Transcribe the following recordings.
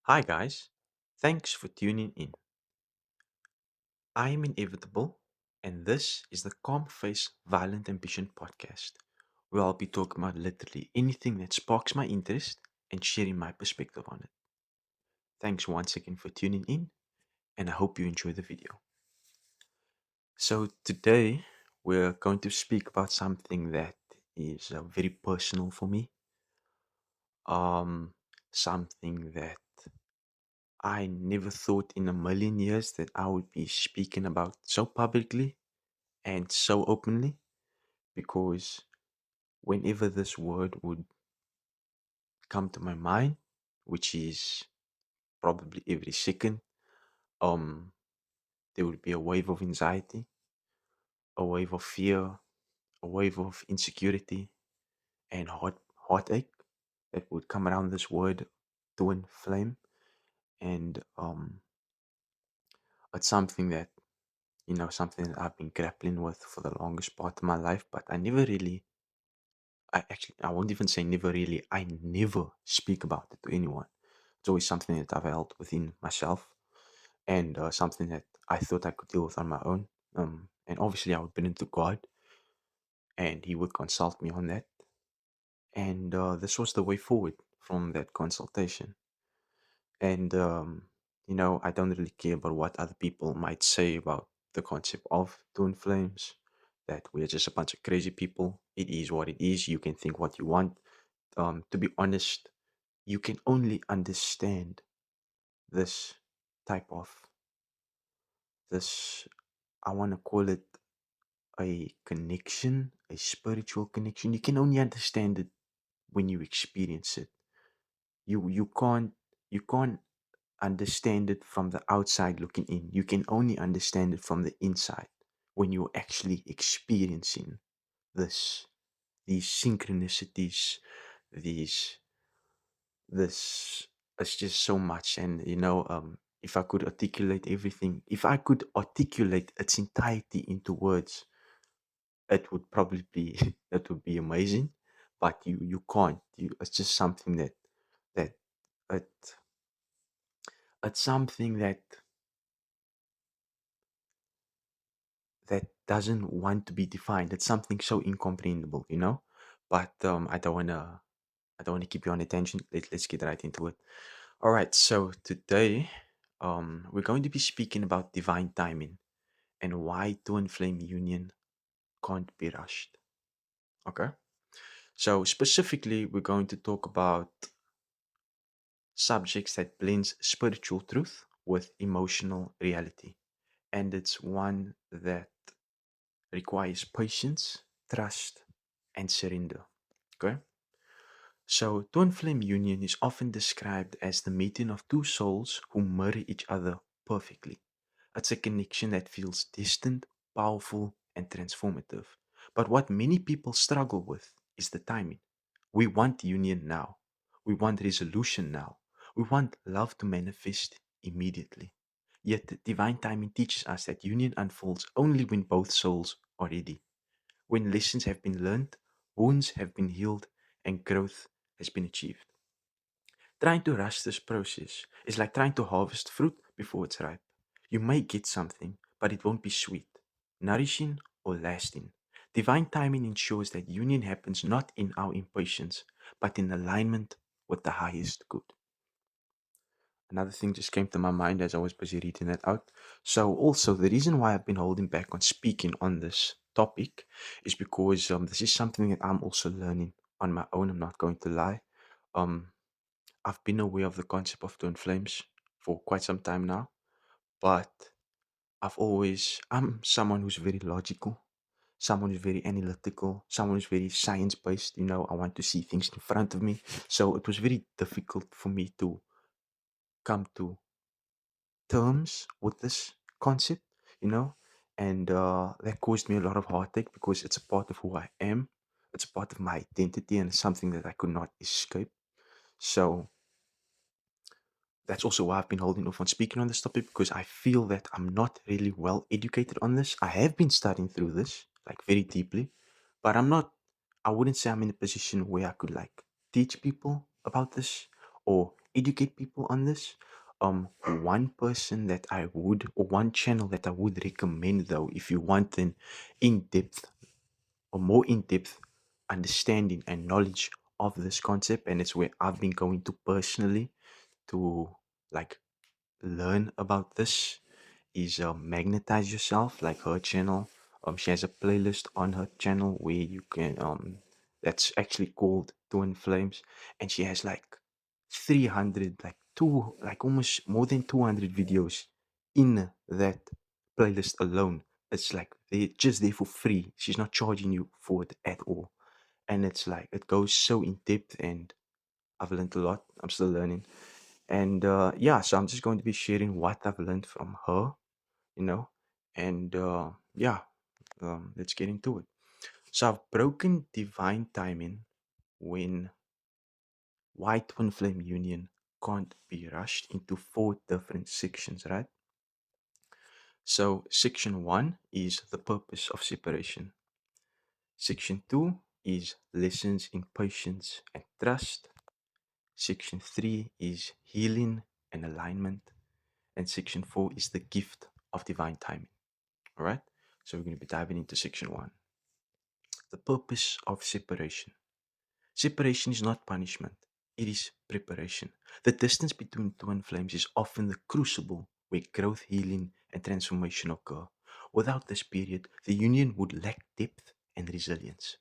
Hi, guys. Thanks for tuning in. I am Inevitable, and this is the Calm Face Violent Ambition podcast, where I'll be talking about literally anything that sparks my interest and sharing my perspective on it. Thanks once again for tuning in, and I hope you enjoy the video. So, today we're going to speak about something that is very personal for me, something that I never thought in a million years that I would be speaking about so publicly and so openly, because whenever this word would come to my mind, which is probably every second, um there would be a wave of anxiety, a wave of fear, a wave of insecurity and heartache that would come around this word twin flame. And it's something that, something that I've been grappling with for the longest part of my life, but I won't even say never really, I never speak about it to anyone. It's always something that I've held within myself, and something that I thought I could deal with on my own. And obviously, I would bring it to God, and He would consult me on that. And this was the way forward from that consultation. And I don't really care about what other people might say about the concept of twin flames. That we're just a bunch of crazy people. It is what it is. You can think what you want. To be honest, you can only understand this type of this, I want to call it a connection, a spiritual connection. You can only understand it when you experience it. You can't understand it from the outside looking in. You can only understand it from the inside when you're actually experiencing this, these synchronicities, these this it's just so much. And if I could articulate everything, if I could articulate its entirety into words, it would probably be that would be amazing. But you can't. It's just something that it it's something that doesn't want to be defined. It's something so incomprehensible. But I don't wanna keep you on attention. Let's get right into it. All right, so today we're going to be speaking about divine timing and why twin flame union can't be rushed. Okay, so specifically, we're going to talk about subjects that blends spiritual truth with emotional reality, and it's one that requires patience, trust, and surrender. Okay, so twin flame union is often described as the meeting of two souls who mirror each other perfectly. It's a connection that feels distant, powerful, and transformative. But what many people struggle with is the timing. We want union now. We want resolution now. We want love to manifest immediately. Yet the divine timing teaches us that union unfolds only when both souls are ready. When lessons have been learned, wounds have been healed, and growth has been achieved. Trying to rush this process is like trying to harvest fruit before it's ripe. You may get something, but it won't be sweet, nourishing, or lasting. Divine timing ensures that union happens not in our impatience, but in alignment with the highest good. Another thing just came to my mind as I was busy reading that out. So, also, the reason why I've been holding back on speaking on this topic is because this is something that I'm also learning on my own. I'm not going to lie. Um, I've been aware of the concept of twin flames for quite some time now, but I'm someone who's very logical, someone who's very analytical, someone who's very science based. I want to see things in front of me. So it was very difficult for me to come to terms with this concept, you know, and that caused me a lot of heartache because it's a part of who I am, it's a part of my identity, and it's something that I could not escape. So that's also why I've been holding off on speaking on this topic, because I feel that I'm not really well educated on this. I have been studying through this like very deeply, but I wouldn't say I'm in a position where I could like teach people about this or educate people on this. One person that I would, or one channel that I would recommend though, if you want an in-depth or more in-depth understanding and knowledge of this concept, and it's where I've been going to personally to like learn about this, is Magnetize Yourself, like her channel. She has a playlist on her channel where you can that's actually called Twin Flames, and she has like 300, like two, like almost more than 200 videos in that playlist alone. It's like they're just there for free. She's not charging you for it at all, and it's like it goes so in depth, and I've learned a lot. I'm still learning, and yeah, so I'm just going to be sharing what I've learned from her, you know, and yeah, let's get into it. So I've broken divine timing when white twin flame union can't be rushed into four different sections, right? So section one is the purpose of separation. Section two is lessons in patience and trust. Section three is healing and alignment. And section four is the gift of divine timing. All right. So we're going to be diving into section one. The purpose of separation. Separation is not punishment, it is preparation. The distance between twin flames is often the crucible where growth, healing, and transformation occur. Without this period, the union would lack depth and resilience.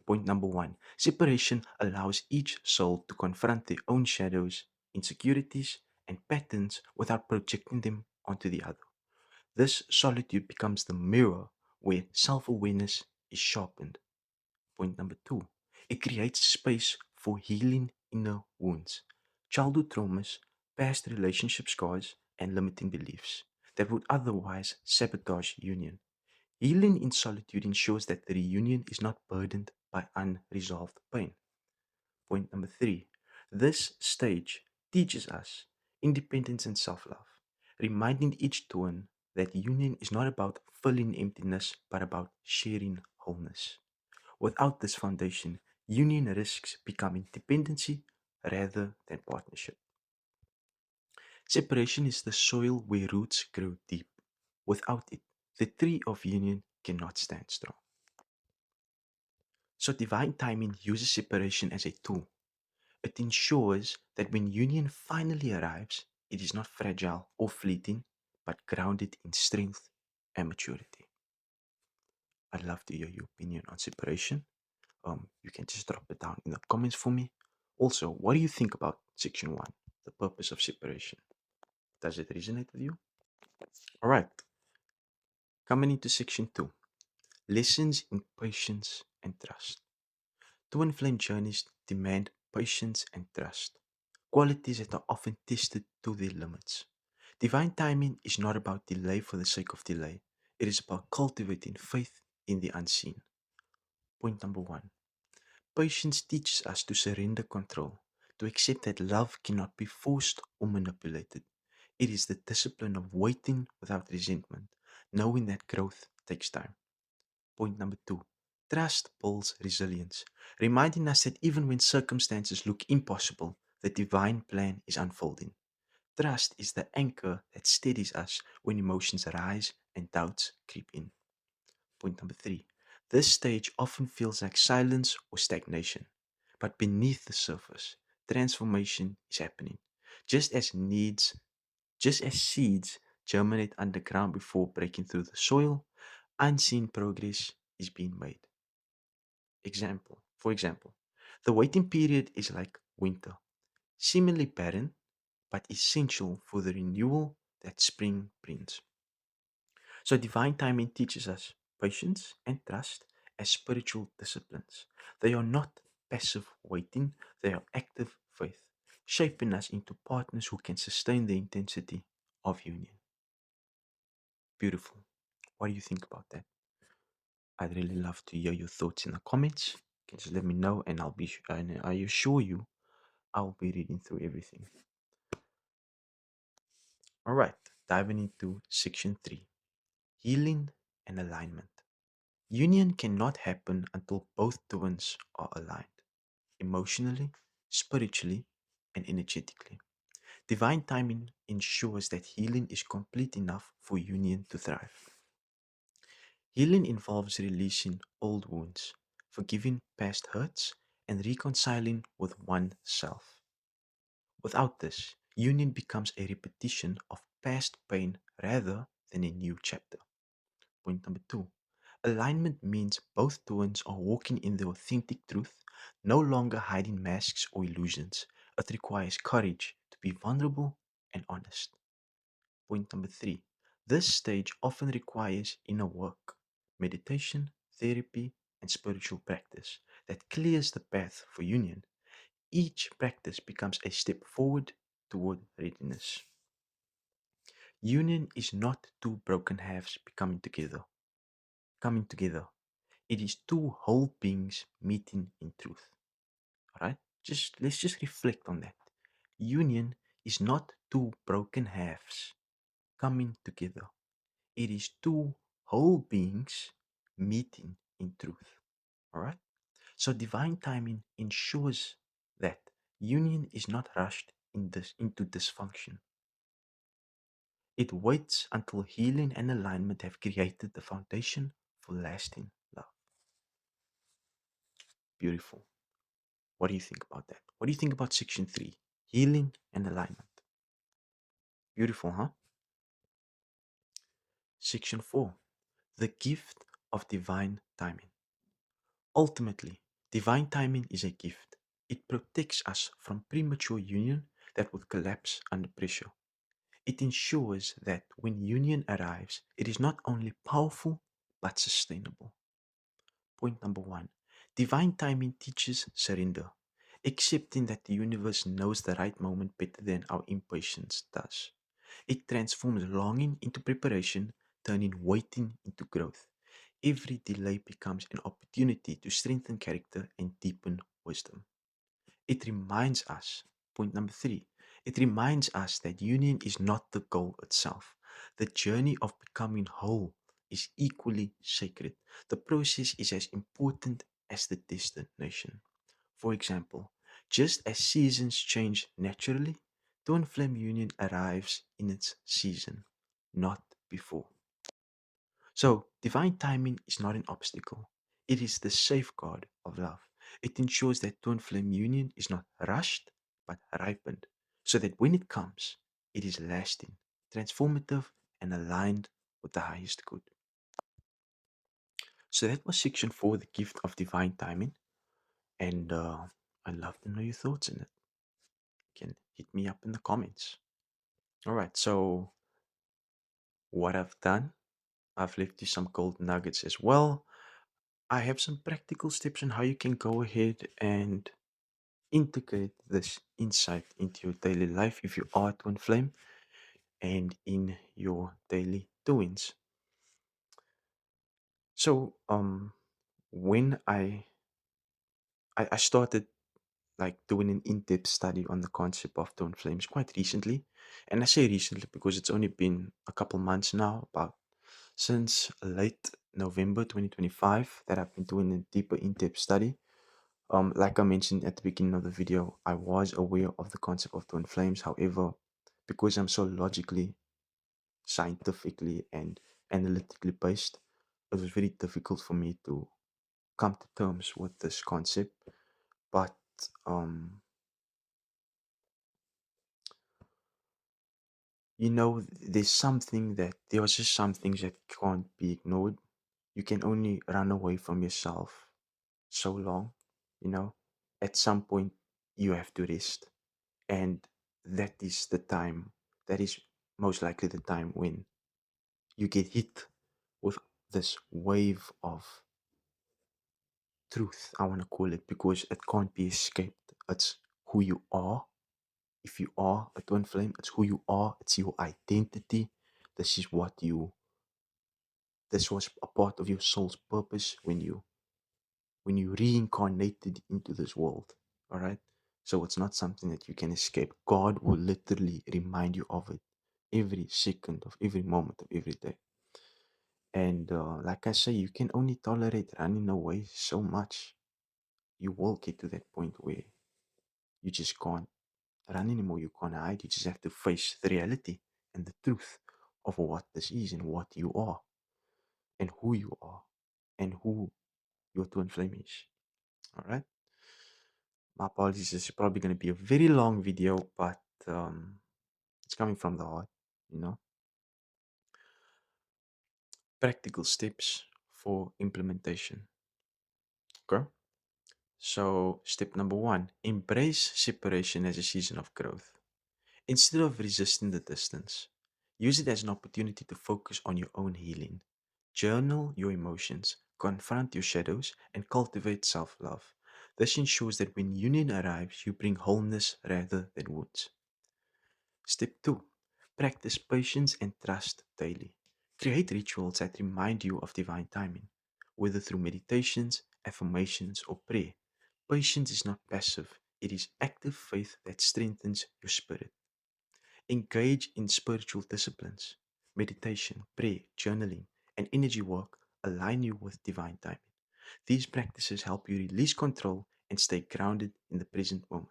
Point number one, separation allows each soul to confront their own shadows, insecurities, and patterns without projecting them onto the other. This solitude becomes the mirror where self awareness is sharpened. Point number two, it creates space for healing inner wounds, childhood traumas, past relationship scars, and limiting beliefs that would otherwise sabotage union. Healing in solitude ensures that the reunion is not burdened by unresolved pain. Point number three, this stage teaches us independence and self love, reminding each twin that union is not about filling emptiness but about sharing wholeness. Without this foundation, union risks becoming dependency rather than partnership. Separation is the soil where roots grow deep. Without it, the tree of union cannot stand strong. So, divine timing uses separation as a tool. It ensures that when union finally arrives, it is not fragile or fleeting, but grounded in strength and maturity. I'd love to hear your opinion on separation. You can just drop it down in the comments for me. Also, what do you think about section one, the purpose of separation? Does it resonate with you? All right, coming into section two, lessons in patience and trust. Twin flame journeys demand patience and trust, qualities that are often tested to their limits. Divine timing is not about delay for the sake of delay, it is about cultivating faith in the unseen. Point number one, patience teaches us to surrender control, to accept that love cannot be forced or manipulated. It is the discipline of waiting without resentment, knowing that growth takes time. Point number two, trust builds resilience, reminding us that even when circumstances look impossible, the divine plan is unfolding. Trust is the anchor that steadies us when emotions rise and doubts creep in. Point number three, this stage often feels like silence or stagnation, but beneath the surface, transformation is happening. Just as needs, just as seeds germinate underground before breaking through the soil, unseen progress is being made. For example, the waiting period is like winter, seemingly barren, but essential for the renewal that spring brings. So, divine timing teaches us patience and trust as spiritual disciplines. They are not passive waiting, they are active faith, shaping us into partners who can sustain the intensity of union. Beautiful. What do you think about that? I'd really love to hear your thoughts in the comments. You can just let me know, and and I assure you, I'll be reading through everything. All right, diving into section three, healing and alignment. Union cannot happen until both twins are aligned emotionally, spiritually, and energetically. Divine timing ensures that healing is complete enough for union to thrive. Healing involves releasing old wounds, forgiving past hurts, and reconciling with oneself. Without this, union becomes a repetition of past pain rather than a new chapter. Point number two, alignment means both twins are walking in the authentic truth, no longer hiding masks or illusions. It requires courage to be vulnerable and honest. Point number three, this stage often requires inner work, meditation, therapy, and spiritual practice that clears the path for union. Each practice becomes a step forward toward readiness. Union is not two broken halves becoming together. Coming together. It is two whole beings meeting in truth. Alright? Let's just reflect on that. Union is not two broken halves coming together. It is two whole beings meeting in truth. Alright? So divine timing ensures that union is not rushed into dysfunction. It waits until healing and alignment have created the foundation for lasting love. Beautiful. What do you think about that? What do you think about section 3? Healing and alignment. Beautiful, huh? Section 4. The gift of divine timing. Ultimately, divine timing is a gift. It protects us from premature union that would collapse under pressure. It ensures that when union arrives, it is not only powerful but sustainable. Point number one, divine timing teaches surrender, accepting that the universe knows the right moment better than our impatience does. It transforms longing into preparation, turning waiting into growth. Every delay becomes an opportunity to strengthen character and deepen wisdom. It reminds us, point number three, it reminds us that union is not the goal itself. The journey of becoming whole is equally sacred. The process is as important as the destination. For example, just as seasons change naturally, twin flame union arrives in its season, not before. So, divine timing is not an obstacle. It is the safeguard of love. It ensures that twin flame union is not rushed but ripened, so that when it comes, it is lasting, transformative, and aligned with the highest good. So that was section 4, the gift of divine timing, and I'd love to know your thoughts on it. You can hit me up in the comments. All right, so what I've done, I've left you some gold nuggets as well. I have some practical steps on how you can go ahead and integrate this insight into your daily life if you are twin flame and in your daily doings. So, when I started like doing an in-depth study on the concept of twin flames quite recently, and I say recently because it's only been a couple months now, about since late November 2025, that I've been doing a deeper in-depth study. Like I mentioned at the beginning of the video, I was aware of the concept of twin flames. However, because I'm so logically, scientifically, and analytically based, it was very difficult for me to come to terms with this concept. But um, there's something that there are just some things that can't be ignored. You can only run away from yourself so long, you know. At some point, you have to rest. And that is the time, that is most likely the time when you get hit with this wave of truth, I want to call it, because it can't be escaped. It's who you are. If you are a twin flame, it's who you are, it's your identity. This is what you, this was a part of your soul's purpose when you reincarnated into this world. All right. So it's not something that you can escape. God will literally remind you of it every second of every moment of every day. And like I say, you can only tolerate running away so much. You will get to that point where you just can't. run anymore. You can't hide. You just have to face the reality and the truth of what this is and what you are and who you are and who your twin flame is. All right. My apologies. This is probably going to be a very long video, but it's coming from the heart, you know. Practical steps for implementation. Okay. So, step number one, embrace separation as a season of growth. Instead of resisting the distance, use it as an opportunity to focus on your own healing. Journal your emotions, confront your shadows, and cultivate self love. This ensures that when union arrives, you bring wholeness rather than wounds. Step 2. Practice patience and trust daily. Create rituals that remind you of divine timing, whether through meditations, affirmations, or prayer. Patience is not passive, it is active faith that strengthens your spirit. Engage in spiritual disciplines. Meditation, prayer, journaling, and energy work align you with divine timing. These practices help you release control and stay grounded in the present moment.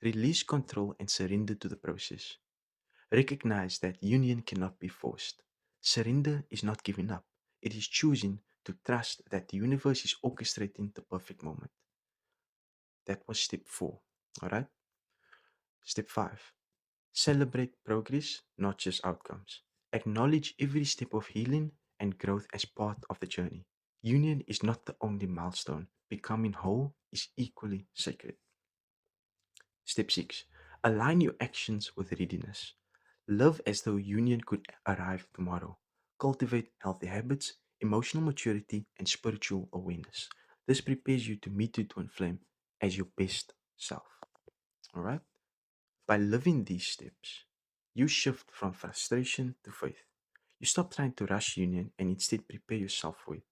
Release control and surrender to the process. Recognize that union cannot be forced. Surrender is not giving up, it is choosing to trust that the universe is orchestrating the perfect moment. That was step 4. Alright? Step 5. Celebrate progress, not just outcomes. Acknowledge every step of healing and growth as part of the journey. Union is not the only milestone, becoming whole is equally sacred. Step 6. Align your actions with readiness. Live as though union could arrive tomorrow. Cultivate healthy habits, emotional maturity, and spiritual awareness. This prepares you to meet your twin flame as your best self. Alright? By living these steps, you shift from frustration to faith. You stop trying to rush union and instead prepare yourself for it.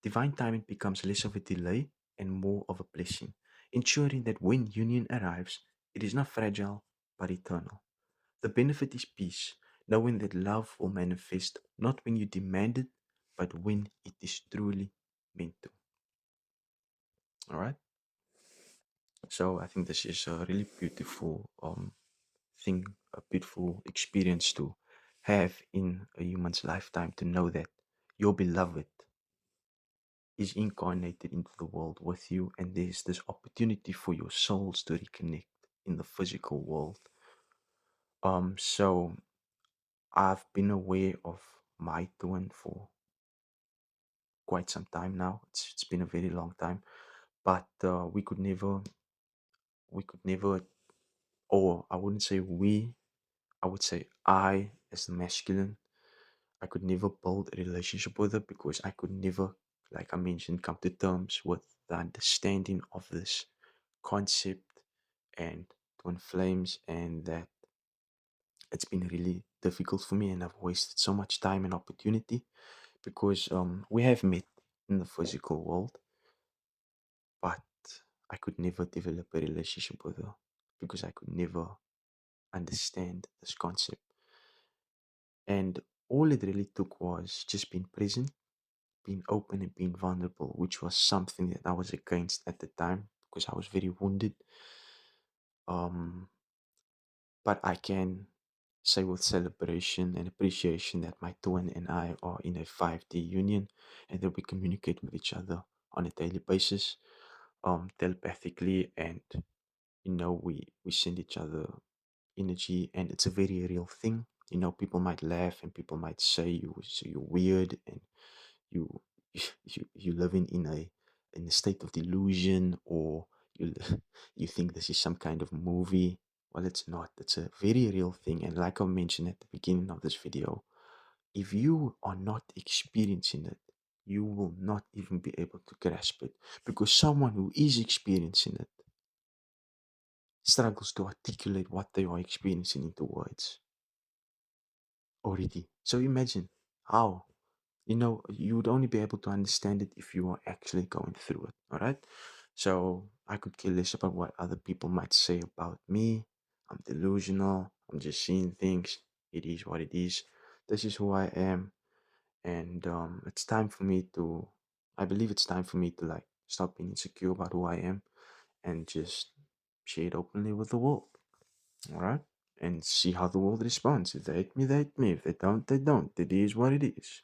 Divine timing becomes less of a delay and more of a blessing, ensuring that when union arrives, it is not fragile but eternal. The benefit is peace, knowing that love will manifest not when you demand it, but when it is truly meant to. All right. So I think this is a really beautiful thing, a beautiful experience to have in a human's lifetime to know that your beloved is incarnated into the world with you, and there's this opportunity for your souls to reconnect in the physical world. So I've been aware of my twin for quite some time now. It's been a very long time, but we could never, or I wouldn't say we, I would say I, as the masculine, I could never build a relationship with her because I could never, like I mentioned, come to terms with the understanding of this concept and twin flames, and that it's been really difficult for me, and I've wasted so much time and opportunity because we have met in the physical world, but I could never develop a relationship with her because I could never understand this concept. And all it really took was just being present, being open, and being vulnerable, which was something that I was against at the time because I was very wounded. Um, but I can say with celebration and appreciation that my twin and I are in a 5D union and that we communicate with each other on a daily basis, telepathically, and we send each other energy, and it's a very real thing. People might laugh and people might say you're weird and you you living in a state of delusion, or you you think this is some kind of movie. Well, it's not. It's a very real thing, and like I mentioned at the beginning of this video, if you are not experiencing it, you will not even be able to grasp it, because someone who is experiencing it struggles to articulate what they are experiencing into words already. So imagine how, you would only be able to understand it if you are actually going through it. All right. So I could care less about what other people might say about me. I'm delusional. I'm just seeing things. It is what it is. This is who I am. And it's time for me to, I believe it's time for me to like stop being insecure about who I am and just share it openly with the world. All right? And see how the world responds. If they hate me, they hate me. If they don't, they don't. It is what it is.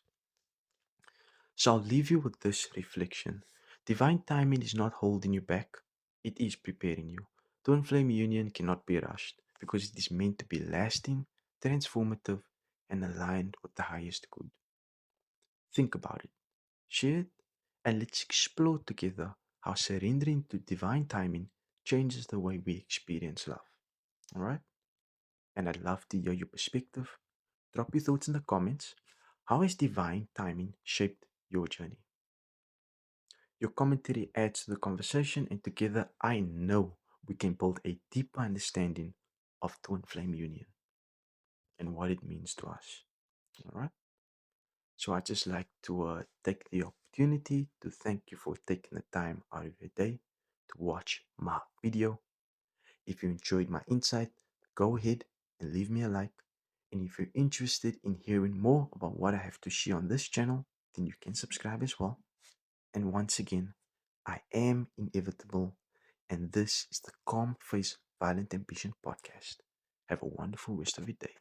So I'll leave you with this reflection. Divine timing is not holding you back, it is preparing you. Twin flame union cannot be rushed because it is meant to be lasting, transformative, and aligned with the highest good. Think about it, share it, and let's explore together how surrendering to divine timing changes the way we experience love. Alright? And I'd love to hear your perspective. Drop your thoughts in the comments. How has divine timing shaped your journey? Your commentary adds to the conversation, and together I know we can build a deeper understanding of twin flame union and what it means to us. All right. So I just like to take the opportunity to thank you for taking the time out of your day to watch my video. If you enjoyed my insight, go ahead and leave me a like. And if you're interested in hearing more about what I have to share on this channel, then you can subscribe as well. And once again, I am inevitable, and this is the Calm Face Violent Ambition podcast. Have a wonderful rest of your day.